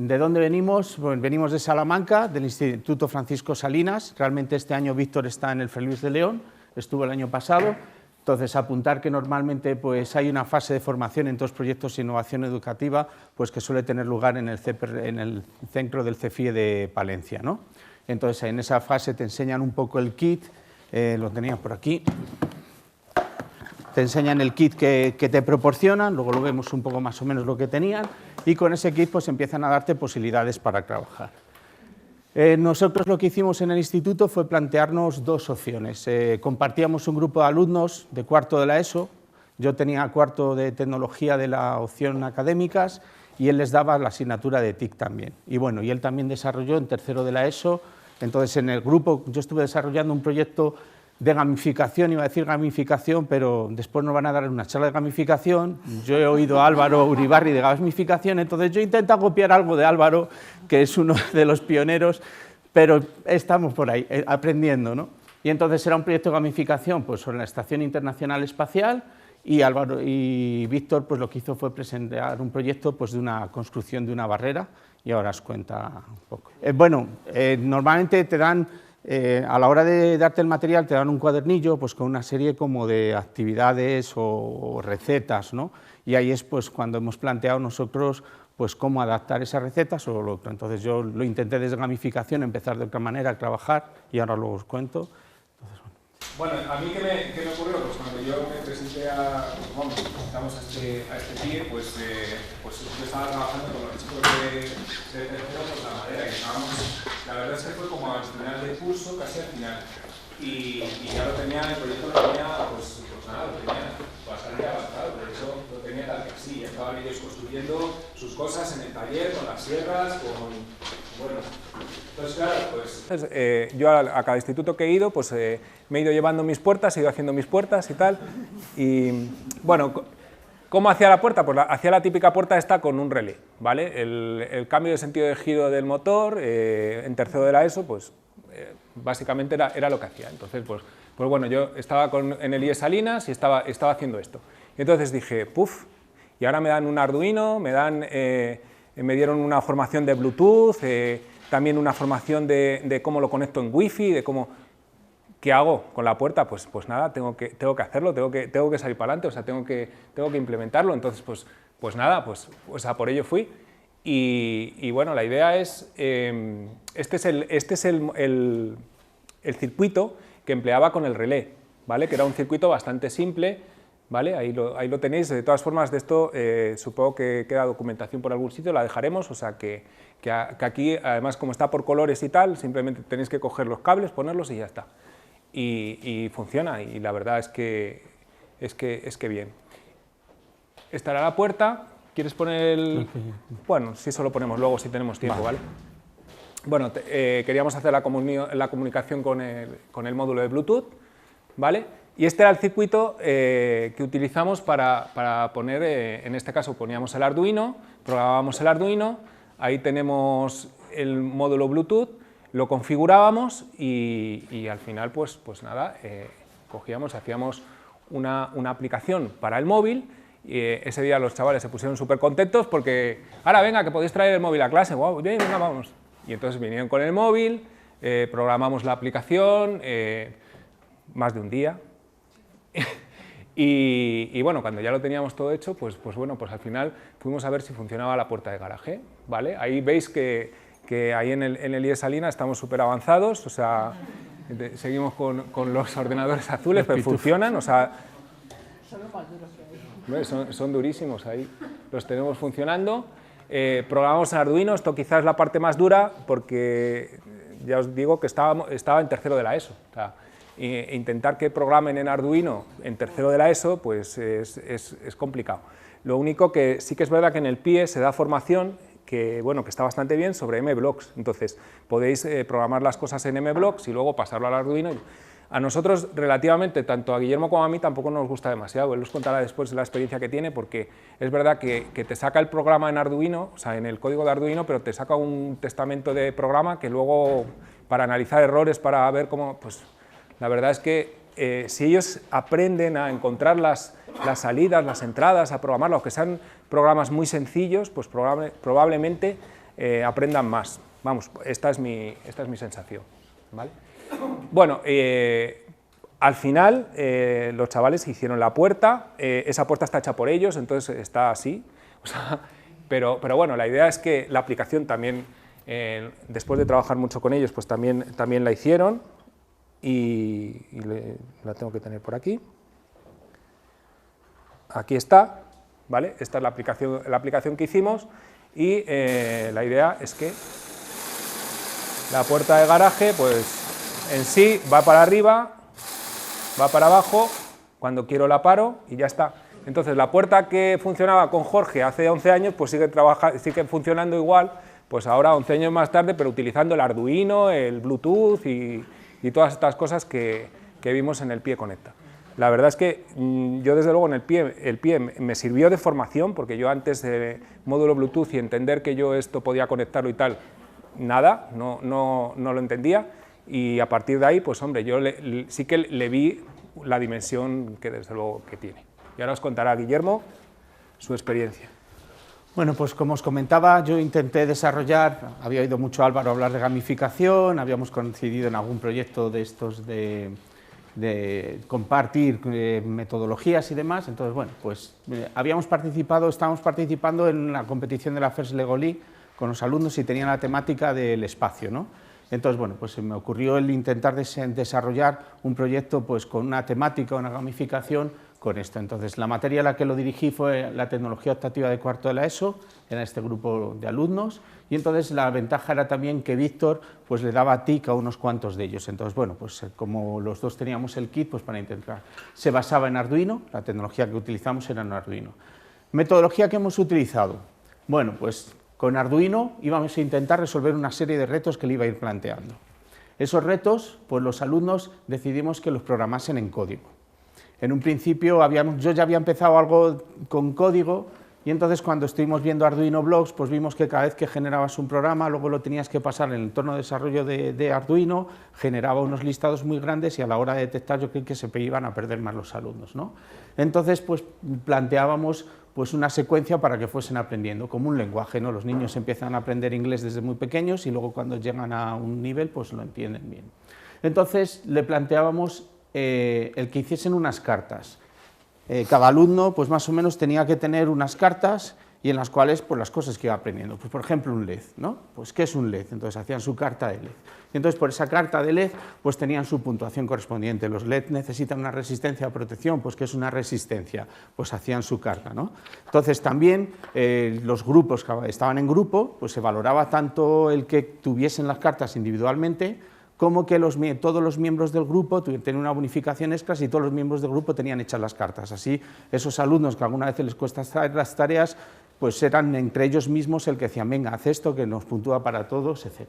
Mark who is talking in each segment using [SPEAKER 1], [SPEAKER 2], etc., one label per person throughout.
[SPEAKER 1] ¿De dónde venimos? Pues venimos de Salamanca, del Instituto Francisco Salinas. Realmente este año Víctor está en el Fray Luis de León, estuvo el año pasado. Entonces, apuntar que normalmente pues, hay una fase de formación en todos los proyectos de innovación educativa pues, que suele tener lugar en el centro del CEFIE de Palencia, ¿no? Entonces, en esa fase te enseñan un poco el kit, lo teníamos por aquí. Te enseñan el kit que te proporcionan, luego lo vemos un poco más o menos lo que tenían, y con ese kit pues empiezan a darte posibilidades para trabajar. Nosotros lo que hicimos en el instituto fue plantearnos dos opciones. Compartíamos un grupo de alumnos de cuarto de la ESO, yo tenía cuarto de tecnología de la opción académicas y él les daba la asignatura de TIC también. Y bueno, y él también desarrolló en tercero de la ESO, entonces en el grupo yo estuve desarrollando un proyecto de gamificación, iba a decir gamificación, pero después nos van a dar una charla de gamificación. Yo he oído a Álvaro Uribarri de gamificación, entonces yo he intentado copiar algo de Álvaro, que es uno de los pioneros, pero estamos por ahí aprendiendo, ¿no? Y entonces era un proyecto de gamificación pues, sobre la Estación Internacional Espacial, y Álvaro y Víctor pues, lo que hizo fue presentar un proyecto pues, de una construcción de una barrera, y ahora os cuenta un poco. Normalmente te dan... a la hora de darte el material te dan un cuadernillo pues, con una serie como de actividades o recetas, ¿no? Y ahí es pues, cuando hemos planteado nosotros pues, cómo adaptar esas recetas o lo otro. Entonces yo lo intenté desde gamificación, empezar de otra manera a trabajar y ahora luego os cuento. Entonces,
[SPEAKER 2] bueno, a mí ¿qué me ocurrió? Pues cuando yo me presenté a este pie, pues yo estaba trabajando con los chicos de tercero por la madera y estábamos, la verdad es que fue como al final del curso, casi al final, y ya lo tenía, el proyecto lo tenía, pues nada, lo tenía bastante avanzado, de hecho lo tenía tal que así, ya estaban ellos construyendo sus cosas en el taller, con las sierras, bueno, entonces claro, pues... yo a cada instituto que he ido, pues me he ido llevando mis puertas, he ido haciendo mis puertas y tal, y bueno, ¿cómo hacía la puerta? Pues hacía la típica puerta esta con un relé, ¿vale? El cambio de sentido de giro del motor, en tercero de la ESO, pues básicamente era lo que hacía. Entonces, pues bueno, yo estaba en el IES Salinas y estaba haciendo esto. Y entonces dije, puf, y ahora me dan un Arduino, me dieron una formación de Bluetooth, también una formación de cómo lo conecto en Wi-Fi, de cómo... ¿Qué hago con la puerta? Pues nada, tengo que hacerlo, tengo que salir para adelante, o sea, tengo que implementarlo. Entonces, pues nada, pues a por ello fui. Y bueno, la idea es, este es el circuito que empleaba con el relé, ¿vale? Que era un circuito bastante simple, ¿vale? Ahí lo tenéis. De todas formas, de esto supongo que queda documentación por algún sitio, la dejaremos, o sea que aquí, además, como está por colores y tal, simplemente tenéis que coger los cables, ponerlos y ya está. Y funciona, y la verdad es que bien. Esta era la puerta. ¿Quieres poner el...? Bueno, sí, solo ponemos luego si tenemos tiempo, ¿vale? Bueno, queríamos hacer la comunicación con el módulo de Bluetooth, ¿vale? Y este era el circuito que utilizamos para poner, en este caso poníamos el Arduino, programábamos el Arduino, ahí tenemos el módulo Bluetooth, lo configurábamos y al final, pues nada, cogíamos, hacíamos una aplicación para el móvil. Y ese día los chavales se pusieron súper contentos porque, ahora venga, que podéis traer el móvil a clase, wow, bien, venga, vamos. Y entonces vinieron con el móvil, programamos la aplicación, más de un día. Y bueno, cuando ya lo teníamos todo hecho, pues bueno, pues al final fuimos a ver si funcionaba la puerta de garaje, ¿vale? Ahí veis que ahí en el IES Salinas estamos súper avanzados, o sea, seguimos con los ordenadores azules, pero funcionan, o sea... Son los más duros que hay. Son durísimos ahí, los tenemos funcionando. Programamos en Arduino, esto quizás es la parte más dura, porque ya os digo que estaba en tercero de la ESO. O sea, intentar que programen en Arduino en tercero de la ESO, pues es complicado. Lo único que sí que es verdad que en el PIE se da formación que está bastante bien sobre MBlocks, entonces podéis programar las cosas en MBlocks y luego pasarlo al Arduino. A nosotros, relativamente, tanto a Guillermo como a mí, tampoco nos gusta demasiado, él os contará después la experiencia que tiene, porque es verdad que te saca el programa en Arduino, o sea, en el código de Arduino, pero te saca un testamento de programa que luego, para analizar errores, para ver cómo, pues la verdad es que si ellos aprenden a encontrar las salidas, las entradas, a programarlo, aunque sean programas muy sencillos, pues probablemente aprendan más. Vamos, esta es mi sensación, ¿vale? Bueno, al final los chavales hicieron la puerta, esa puerta está hecha por ellos, entonces está así, o sea, pero bueno, la idea es que la aplicación también, después de trabajar mucho con ellos, pues también la hicieron, y la tengo que tener por aquí. Aquí está, ¿vale? Esta es la aplicación que hicimos, y la idea es que la puerta de garaje, pues en sí va para arriba, va para abajo, cuando quiero la paro y ya está. Entonces la puerta que funcionaba con Jorge hace 11 años, pues sigue funcionando igual, pues ahora 11 años más tarde, pero utilizando el Arduino, el Bluetooth y todas estas cosas que vimos en el PIE Conecta. La verdad es que yo desde luego en el PIE me sirvió de formación, porque yo antes de módulo Bluetooth y entender que yo esto podía conectarlo y tal, nada, no lo entendía, y a partir de ahí, pues hombre, yo sí que le vi la dimensión que desde luego que tiene. Y ahora os contará Guillermo su experiencia.
[SPEAKER 1] Bueno, pues como os comentaba, yo intenté desarrollar, había oído mucho Álvaro hablar de gamificación, habíamos coincidido en algún proyecto de estos de compartir metodologías y demás, entonces bueno, pues estábamos participando en la competición de la First Lego League con los alumnos y tenían la temática del espacio, ¿no? Entonces, bueno, pues se me ocurrió el intentar desarrollar un proyecto pues con una temática, una gamificación con esto. Entonces, la materia a la que lo dirigí fue la tecnología optativa de cuarto de la ESO, era este grupo de alumnos, y entonces la ventaja era también que Víctor pues le daba TIC a unos cuantos de ellos. Entonces, bueno, pues como los dos teníamos el kit, pues para intentar, se basaba en Arduino, la tecnología que utilizamos era en Arduino. Metodología que hemos utilizado, bueno, pues con Arduino íbamos a intentar resolver una serie de retos que le iba a ir planteando. Esos retos, pues los alumnos decidimos que los programasen en código. En un principio yo ya había empezado algo con código, y entonces cuando estuvimos viendo Arduino Blocks, pues vimos que cada vez que generabas un programa, luego lo tenías que pasar en el entorno de desarrollo de Arduino, generaba unos listados muy grandes y a la hora de detectar yo creo que se iban a perder más los alumnos, ¿no? Entonces pues planteábamos pues una secuencia para que fuesen aprendiendo, como un lenguaje, ¿no? Los niños empiezan a aprender inglés desde muy pequeños y luego cuando llegan a un nivel pues lo entienden bien. Entonces le planteábamos el que hiciesen unas cartas. Cada alumno pues más o menos tenía que tener unas cartas y en las cuales pues las cosas que iba aprendiendo. Pues por ejemplo un LED, ¿no? Pues ¿qué es un LED? Entonces hacían su carta de LED. Y entonces por esa carta de LED pues tenían su puntuación correspondiente. Los LED necesitan una resistencia a protección, pues ¿qué es una resistencia? Pues hacían su carta, ¿no? Entonces también los grupos que estaban en grupo, pues se valoraba tanto el que tuviesen las cartas individualmente, como que todos los miembros del grupo tenían una bonificación extra y todos los miembros del grupo tenían hechas las cartas. Así, esos alumnos que alguna vez les cuesta hacer las tareas, pues eran entre ellos mismos el que decían, venga, haz esto, que nos puntúa para todos, etc.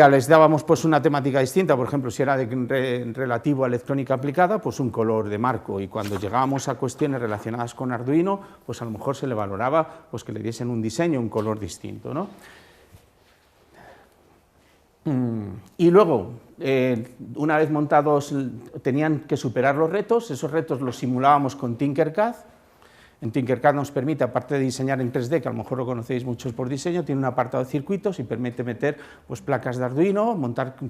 [SPEAKER 1] Les dábamos pues una temática distinta, por ejemplo, si era relativo a electrónica aplicada, pues un color de marco, y cuando llegábamos a cuestiones relacionadas con Arduino, pues a lo mejor se le valoraba pues que le diesen un diseño, un color distinto, ¿no? Y luego, una vez montados, tenían que superar los retos, esos retos los simulábamos con Tinkercad. En Tinkercad nos permite, aparte de diseñar en 3D, que a lo mejor lo conocéis muchos por diseño, tiene un apartado de circuitos y permite meter pues, placas de Arduino,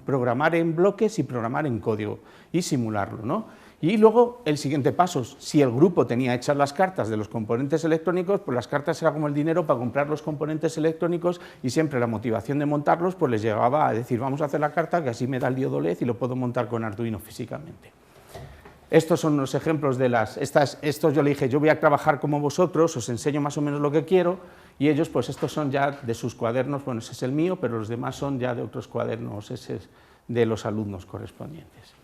[SPEAKER 1] programar en bloques y programar en código y simularlo, ¿no? Y luego el siguiente paso, si el grupo tenía hechas las cartas de los componentes electrónicos, pues las cartas era como el dinero para comprar los componentes electrónicos y siempre la motivación de montarlos pues les llegaba a decir vamos a hacer la carta que así me da el diodo LED y lo puedo montar con Arduino físicamente. Estos son los ejemplos de estos yo le dije, yo voy a trabajar como vosotros, os enseño más o menos lo que quiero, y ellos pues estos son ya de sus cuadernos, bueno ese es el mío, pero los demás son ya de otros cuadernos, ese es de los alumnos correspondientes.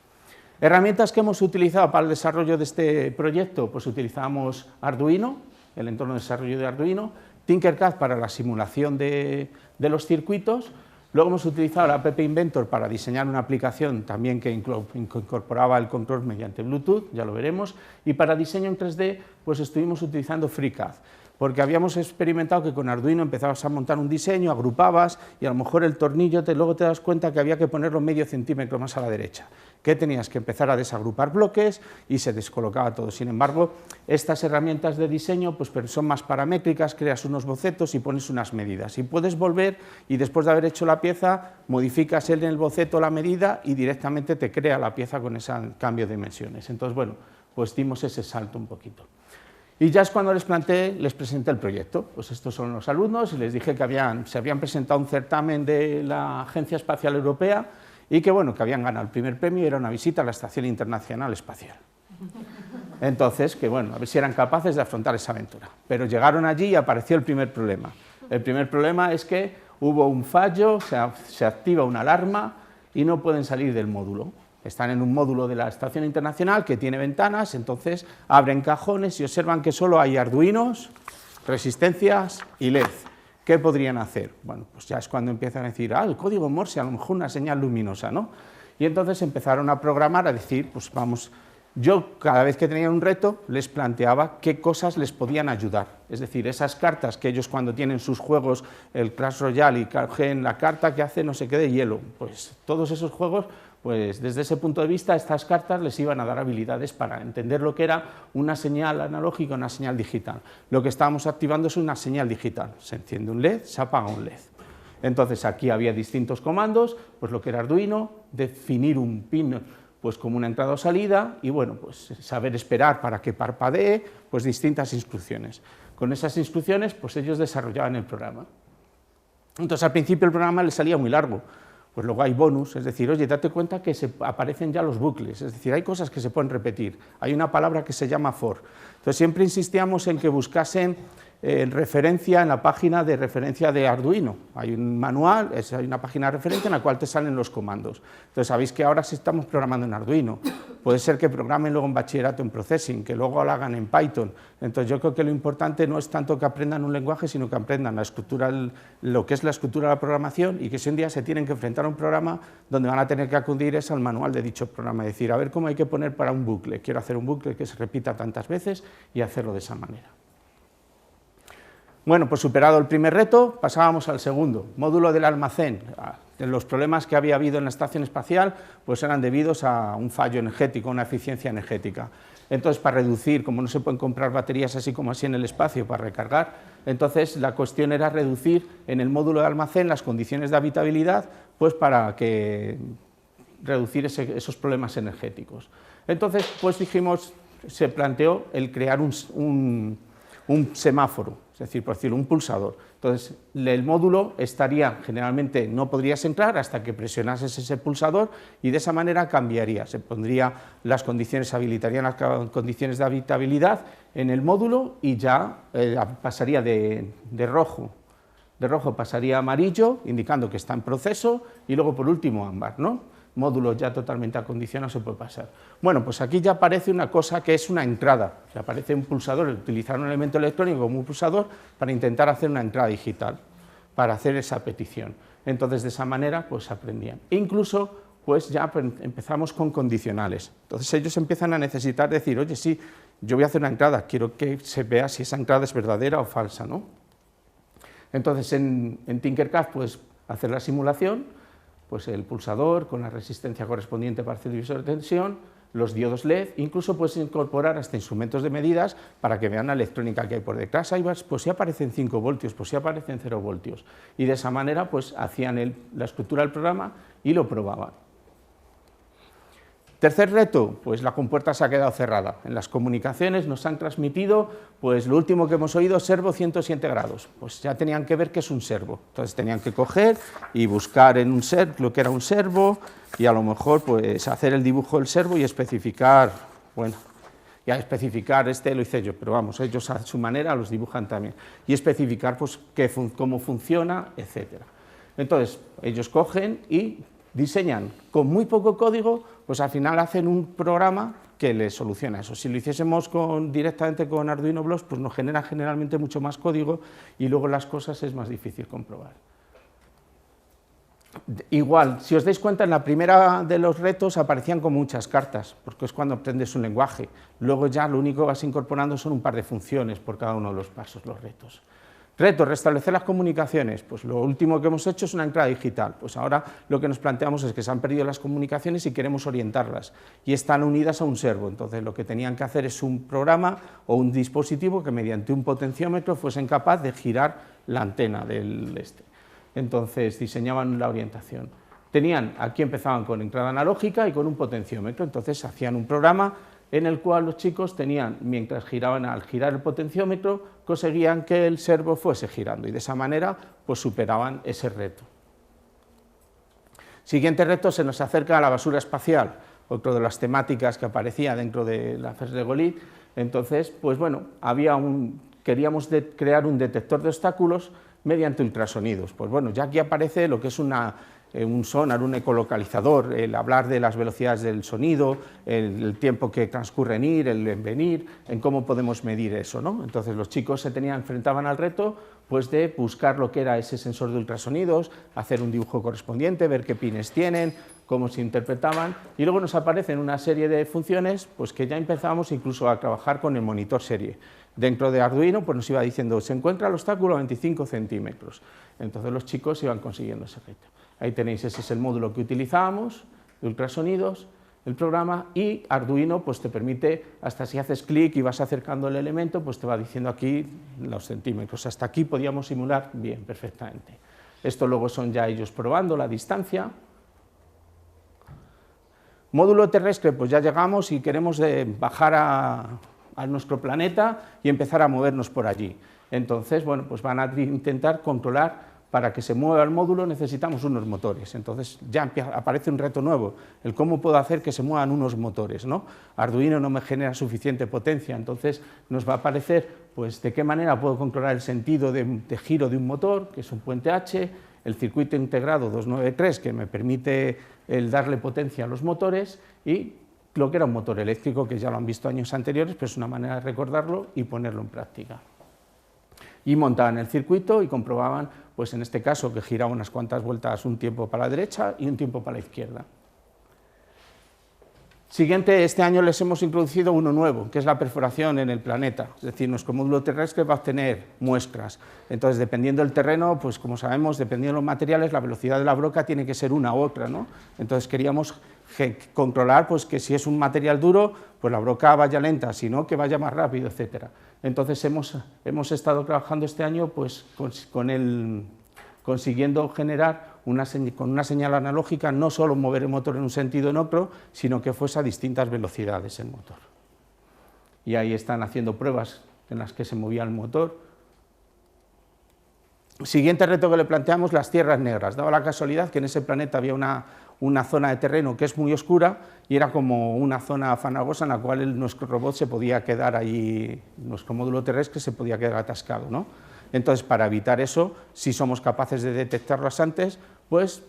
[SPEAKER 1] Herramientas que hemos utilizado para el desarrollo de este proyecto, pues utilizamos Arduino, el entorno de desarrollo de Arduino, Tinkercad para la simulación de los circuitos, luego hemos utilizado la App Inventor para diseñar una aplicación también que incorporaba el control mediante Bluetooth, ya lo veremos, y para diseño en 3D pues estuvimos utilizando FreeCAD. porque habíamos experimentado que con Arduino empezabas a montar un diseño, agrupabas y a lo mejor el tornillo luego te das cuenta que había que ponerlo medio centímetro más a la derecha, que tenías que empezar a desagrupar bloques y se descolocaba todo. Sin embargo, estas herramientas de diseño pues, son más paramétricas, creas unos bocetos y pones unas medidas. Y puedes volver y después de haber hecho la pieza, modificas en el boceto la medida y directamente te crea la pieza con ese cambio de dimensiones. Entonces, bueno, pues dimos ese salto un poquito. Y ya es cuando les presenté el proyecto. Pues estos son los alumnos y les dije que se habían presentado un certamen de la Agencia Espacial Europea y que, bueno, que habían ganado el primer premio y era una visita a la Estación Internacional Espacial. Entonces, que bueno, a ver si eran capaces de afrontar esa aventura. Pero llegaron allí y apareció el primer problema. El primer problema es que hubo un fallo, se activa una alarma y no pueden salir del módulo. Están en un módulo de la Estación Internacional que tiene ventanas, entonces abren cajones y observan que solo hay arduinos, resistencias y LED. ¿Qué podrían hacer? Bueno, pues ya es cuando empiezan a decir, el código Morse, a lo mejor una señal luminosa, ¿no? Y entonces empezaron a programar, a decir, pues vamos, yo cada vez que tenían un reto les planteaba qué cosas les podían ayudar. Es decir, esas cartas que ellos cuando tienen sus juegos, el Clash Royale y cogen la carta que hace no sé qué de hielo, pues todos esos juegos, pues desde ese punto de vista estas cartas les iban a dar habilidades para entender lo que era una señal analógica o una señal digital. Lo que estábamos activando es una señal digital, se enciende un LED, se apaga un LED. Entonces aquí había distintos comandos, pues lo que era Arduino, definir un pin pues como una entrada o salida y bueno, pues saber esperar para que parpadee, pues distintas instrucciones. Con esas instrucciones pues ellos desarrollaban el programa. Entonces al principio el programa les salía muy largo, pues luego hay bonus, es decir, oye, date cuenta que aparecen ya los bucles, es decir, hay cosas que se pueden repetir, hay una palabra que se llama for. Entonces siempre insistíamos en que buscasen referencia en la página de referencia de Arduino. Hay un manual, hay una página de referencia en la cual te salen los comandos. Entonces sabéis que ahora sí estamos programando en Arduino. Puede ser que programen luego en bachillerato en Processing, que luego lo hagan en Python. Entonces yo creo que lo importante no es tanto que aprendan un lenguaje, sino que aprendan la estructura, lo que es la estructura de la programación y que si un día se tienen que enfrentar a un programa donde van a tener que acudir es al manual de dicho programa, es decir, a ver cómo hay que poner para un bucle. Quiero hacer un bucle que se repita tantas veces y hacerlo de esa manera. Bueno, pues superado el primer reto, pasábamos al segundo, módulo del almacén. Los problemas que había habido en la estación espacial pues eran debidos a un fallo energético, una eficiencia energética. Entonces, para reducir, como no se pueden comprar baterías así como así en el espacio para recargar, entonces la cuestión era reducir en el módulo de almacén las condiciones de habitabilidad pues para que reducir esos problemas energéticos. Entonces, pues dijimos, se planteó el crear un semáforo, es decir, por decirlo, un pulsador. Entonces, el módulo estaría, generalmente no podrías entrar hasta que presionases ese pulsador y de esa manera cambiaría, se pondría las condiciones, habilitarían las condiciones de habitabilidad en el módulo y ya pasaría de rojo pasaría a amarillo, indicando que está en proceso, y luego por último ámbar, ¿no? Módulo ya totalmente acondicionado se puede pasar. Bueno, pues aquí ya aparece una cosa que es una entrada, o sea, aparece un pulsador, utilizar un elemento electrónico como un pulsador para intentar hacer una entrada digital, para hacer esa petición. Entonces, de esa manera, pues aprendían. Incluso, pues ya empezamos con condicionales. Entonces, ellos empiezan a necesitar decir, oye, sí, yo voy a hacer una entrada, quiero que se vea si esa entrada es verdadera o falsa, ¿no? Entonces, en Tinkercad, pues, hacer la simulación, pues el pulsador con la resistencia correspondiente para hacer el divisor de tensión, los diodos LED, incluso puedes incorporar hasta instrumentos de medidas para que vean la electrónica que hay por detrás. Ahí vas, pues si aparecen 5 voltios, pues si aparecen 0 voltios. Y de esa manera pues hacían la estructura del programa y lo probaban. Tercer reto, pues la compuerta se ha quedado cerrada. En las comunicaciones nos han transmitido, pues lo último que hemos oído, servo 107 grados. Pues ya tenían que ver qué es un servo. Entonces tenían que coger y buscar en un servo lo que era un servo y a lo mejor pues hacer el dibujo del servo y especificar, bueno, ya especificar, lo hice yo, pero vamos, ellos a su manera los dibujan también. Y especificar pues cómo funciona, etc. Entonces ellos cogen y diseñan con muy poco código, pues al final hacen un programa que les soluciona eso. Si lo hiciésemos directamente con Arduino Blocks, pues nos genera generalmente mucho más código y luego las cosas es más difícil comprobar. Igual, si os dais cuenta, en la primera de los retos aparecían con muchas cartas, porque es cuando aprendes un lenguaje. Luego ya lo único que vas incorporando son un par de funciones por cada uno de los pasos, los retos. Reto, restablecer las comunicaciones. Pues lo último que hemos hecho es una entrada digital. Pues ahora lo que nos planteamos es que se han perdido las comunicaciones y queremos orientarlas. Y están unidas a un servo. Entonces lo que tenían que hacer es un programa o un dispositivo que mediante un potenciómetro fuesen capaz de girar la antena del este. Entonces diseñaban la orientación. Aquí empezaban con entrada analógica y con un potenciómetro. Entonces hacían un programa en el cual los chicos tenían, mientras giraban, al girar el potenciómetro, conseguían que el servo fuese girando y de esa manera pues superaban ese reto. Siguiente reto, se nos acerca a la basura espacial, otro de las temáticas que aparecía dentro de la FES Regolith. Entonces, pues bueno, queríamos crear un detector de obstáculos mediante ultrasonidos. Pues bueno, ya aquí aparece lo que es un sonar, un ecolocalizador, el hablar de las velocidades del sonido, el tiempo que transcurre en ir, en venir, en cómo podemos medir eso, ¿no? Entonces los chicos enfrentaban al reto pues de buscar lo que era ese sensor de ultrasonidos, hacer un dibujo correspondiente, ver qué pines tienen, cómo se interpretaban, y luego nos aparecen una serie de funciones pues que ya empezábamos incluso a trabajar con el monitor serie. Dentro de Arduino pues nos iba diciendo, se encuentra el obstáculo a 25 centímetros, entonces los chicos iban consiguiendo ese reto. Ahí tenéis, ese es el módulo que utilizábamos, de ultrasonidos, el programa, y Arduino pues te permite, hasta si haces clic y vas acercando el elemento, pues te va diciendo aquí los centímetros. Hasta aquí podíamos simular bien, perfectamente. Esto luego son ya ellos probando la distancia. Módulo terrestre, pues ya llegamos y queremos bajar a nuestro planeta y empezar a movernos por allí. Entonces, bueno, pues van a intentar controlar. Para que se mueva el módulo necesitamos unos motores, entonces ya aparece un reto nuevo, el cómo puedo hacer que se muevan unos motores, ¿no? Arduino no me genera suficiente potencia, entonces nos va a aparecer pues de qué manera puedo controlar el sentido de giro de un motor, que es un puente H, el circuito integrado 293, que me permite darle potencia a los motores, y lo que era un motor eléctrico, que ya lo han visto años anteriores, pero es una manera de recordarlo y ponerlo en práctica. Y montaban el circuito y comprobaban, pues en este caso, que giraba unas cuantas vueltas, un tiempo para la derecha y un tiempo para la izquierda. Siguiente, este año les hemos introducido uno nuevo, que es la perforación en el planeta, es decir, nuestro módulo terrestre va a obtener muestras. Entonces, dependiendo del terreno, pues como sabemos, dependiendo de los materiales, la velocidad de la broca tiene que ser una u otra, ¿no? Entonces queríamos controlar pues, que si es un material duro, pues la broca vaya lenta, si no, que vaya más rápido, etcétera. Entonces hemos estado trabajando este año pues, consiguiendo generar con una señal analógica no solo mover el motor en un sentido o en otro, sino que fuese a distintas velocidades el motor. Y ahí están haciendo pruebas en las que se movía el motor. Siguiente reto que le planteamos, las tierras negras. Daba la casualidad que en ese planeta había una zona de terreno que es muy oscura y era como una zona fanagosa en la cual nuestro robot se podía quedar allí, nuestro módulo terrestre se podía quedar atascado, ¿no? Entonces, para evitar eso, si somos capaces de detectarlas antes, pues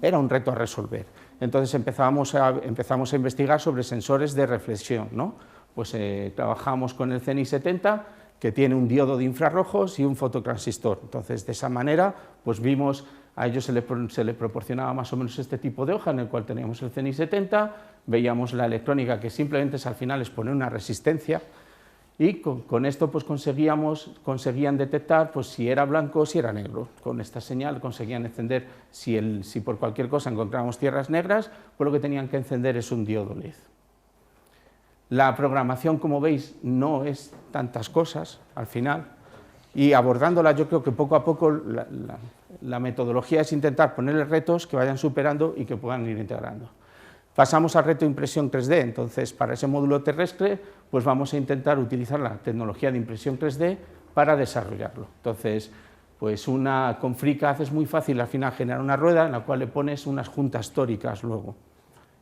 [SPEAKER 1] era un reto a resolver. Entonces empezamos a investigar sobre sensores de reflexión, ¿no? Pues trabajamos con el CENI 70, que tiene un diodo de infrarrojos y un fototransistor. Entonces, de esa manera, pues vimos, a ellos se le proporcionaba más o menos este tipo de hoja en el cual teníamos el CENI 70, veíamos la electrónica que simplemente al final es poner una resistencia, y con esto pues conseguían detectar pues, si era blanco o si era negro. Con esta señal conseguían encender, si por cualquier cosa encontrábamos tierras negras, pues lo que tenían que encender es un diodo LED. La programación, como veis, no es tantas cosas al final, y abordándola yo creo que poco a poco la metodología es intentar ponerle retos que vayan superando y que puedan ir integrando. Pasamos al reto de impresión 3D, entonces para ese módulo terrestre pues vamos a intentar utilizar la tecnología de impresión 3D para desarrollarlo. Entonces, pues con FreeCAD es muy fácil al final generar una rueda en la cual le pones unas juntas tóricas luego,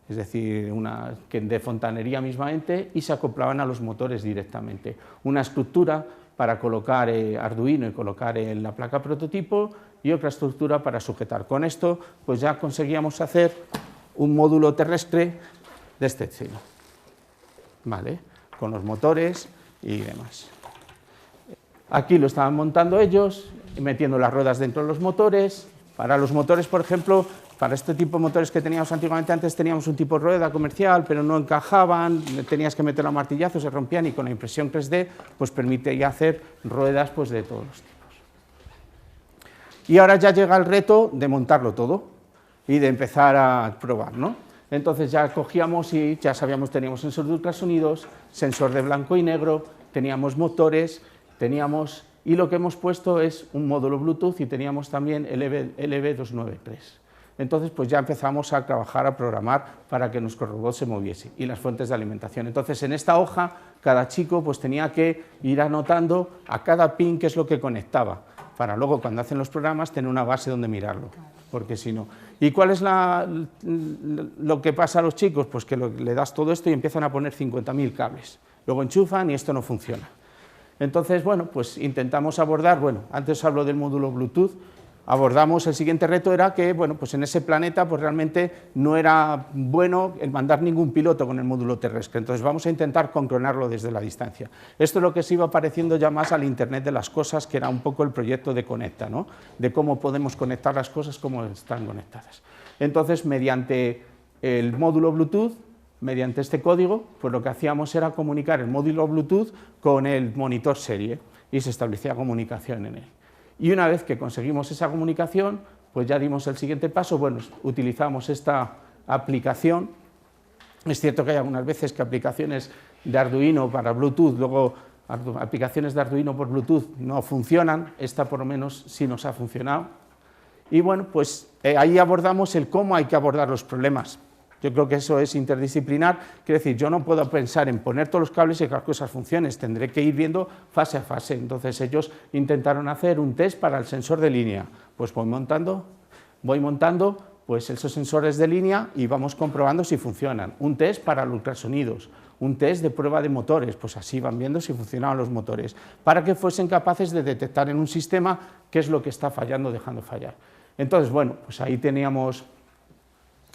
[SPEAKER 1] es decir, de fontanería mismamente, y se acoplaban a los motores directamente. Una estructura para colocar Arduino y colocar en la placa prototipo y otra estructura para sujetar. Con esto pues ya conseguíamos hacer un módulo terrestre de este estilo, ¿vale? Con los motores y demás. Aquí lo estaban montando ellos, metiendo las ruedas dentro de los motores. Para los motores, por ejemplo, para este tipo de motores que teníamos antiguamente, antes teníamos un tipo de rueda comercial, pero no encajaban, tenías que meterlo a martillazo, se rompían, y con la impresión 3D pues permitía hacer ruedas pues de todos los tipos. Y ahora ya llega el reto de montarlo todo y de empezar a probar, ¿no? Entonces ya cogíamos y ya sabíamos, teníamos sensor de ultrasonidos, sensor de blanco y negro, teníamos motores, y lo que hemos puesto es un módulo Bluetooth, y teníamos también el LB293. Entonces pues ya empezamos a trabajar, a programar para que nuestro robot se moviese, y las fuentes de alimentación. Entonces en esta hoja cada chico pues tenía que ir anotando a cada pin qué es lo que conectaba, para luego cuando hacen los programas tener una base donde mirarlo, porque si no... ¿Y cuál es lo que pasa a los chicos? Pues que le das todo esto y empiezan a poner 50.000 cables, luego enchufan y esto no funciona. Entonces, bueno, pues intentamos abordar, bueno, antes hablo del módulo Bluetooth, abordamos, el siguiente reto era que, bueno, pues en ese planeta pues realmente no era bueno el mandar ningún piloto con el módulo terrestre, entonces vamos a intentar controlarlo desde la distancia. Esto es lo que se iba pareciendo ya más al Internet de las cosas, que era un poco el proyecto de Conecta, ¿no? De cómo podemos conectar las cosas, cómo están conectadas. Entonces, mediante el módulo Bluetooth, mediante este código, pues lo que hacíamos era comunicar el módulo Bluetooth con el monitor serie, y se establecía comunicación en él. Y una vez que conseguimos esa comunicación, pues ya dimos el siguiente paso, bueno, utilizamos esta aplicación. Es cierto que hay algunas veces que aplicaciones de Arduino para Bluetooth, luego aplicaciones de Arduino por Bluetooth no funcionan, esta por lo menos sí nos ha funcionado. Y bueno, pues ahí abordamos el cómo hay que abordar los problemas. Yo creo que eso es interdisciplinar, quiere decir, yo no puedo pensar en poner todos los cables y que las cosas funcionen, tendré que ir viendo fase a fase. Entonces ellos intentaron hacer un test para el sensor de línea, pues voy montando pues esos sensores de línea y vamos comprobando si funcionan. Un test para los ultrasonidos, un test de prueba de motores, pues así van viendo si funcionaban los motores, para que fuesen capaces de detectar en un sistema qué es lo que está fallando, dejando fallar. Entonces, bueno, pues ahí teníamos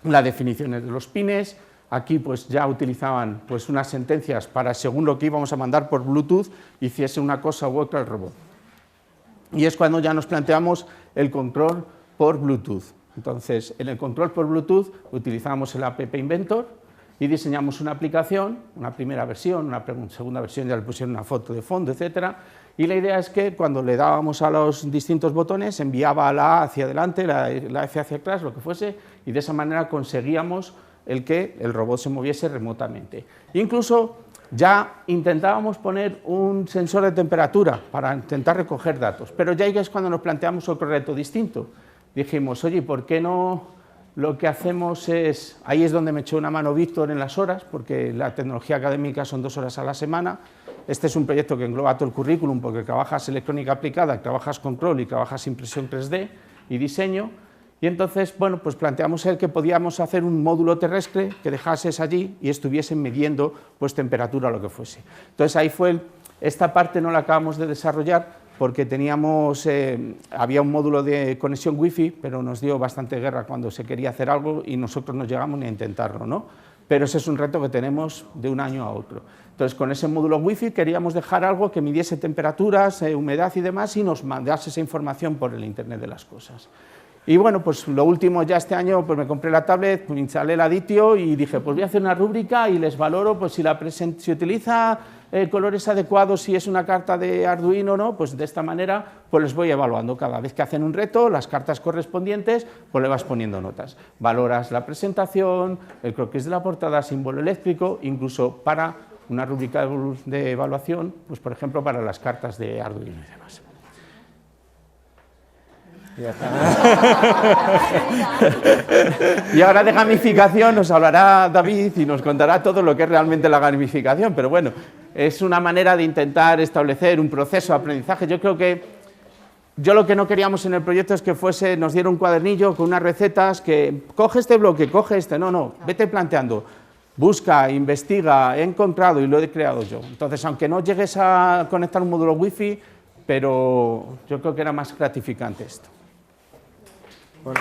[SPEAKER 1] las definiciones de los pines, aquí pues ya utilizaban pues unas sentencias para, según lo que íbamos a mandar por Bluetooth, hiciese una cosa u otra el robot. Y es cuando ya nos planteamos el control por Bluetooth. Entonces, en el control por Bluetooth utilizamos el App Inventor y diseñamos una aplicación, una primera versión, una segunda versión, ya le pusieron una foto de fondo, etcétera. Y la idea es que cuando le dábamos a los distintos botones, enviaba la A hacia adelante, la F hacia atrás, lo que fuese, y de esa manera conseguíamos que el robot se moviese remotamente. Incluso ya intentábamos poner un sensor de temperatura para intentar recoger datos, pero ya es cuando nos planteamos otro reto distinto. Dijimos, oye, ¿por qué no lo que hacemos es, ahí es donde me echó una mano Víctor en las horas, porque la tecnología académica son 2 horas a la semana. Este es un proyecto que engloba todo el currículum, porque trabajas electrónica aplicada, trabajas control y trabajas impresión 3D y diseño. Y entonces, bueno, pues planteamos que podíamos hacer un módulo terrestre que dejases allí y estuviesen midiendo pues temperatura o lo que fuese. Entonces ahí fue, esta parte no la acabamos de desarrollar porque teníamos, había un módulo de conexión wifi, pero nos dio bastante guerra cuando se quería hacer algo y nosotros no llegamos ni a intentarlo, ¿no? Pero ese es un reto que tenemos de un año a otro. Entonces, con ese módulo wifi queríamos dejar algo que midiese temperaturas, humedad y demás, y nos mandase esa información por el Internet de las cosas. Y bueno, pues lo último, ya este año pues me compré la tablet, pues instalé el Aditio y dije, pues voy a hacer una rúbrica y les valoro, pues si utiliza colores adecuados, si es una carta de Arduino o no, pues de esta manera pues les voy evaluando. Cada vez que hacen un reto, las cartas correspondientes, pues le vas poniendo notas. Valoras la presentación, el croquis de la portada, símbolo eléctrico, incluso para una rúbrica de evaluación, pues por ejemplo para las cartas de Arduino y demás. Y ahora de gamificación nos hablará David y nos contará todo lo que es realmente la gamificación, pero bueno, es una manera de intentar establecer un proceso de aprendizaje. Yo creo que lo que no queríamos en el proyecto es que nos diera un cuadernillo con unas recetas que coge este bloque, coge este, no, vete planteando, busca, investiga, he encontrado y lo he creado yo. Entonces, aunque no llegues a conectar un módulo wifi, pero yo creo que era más gratificante esto.
[SPEAKER 3] Bueno.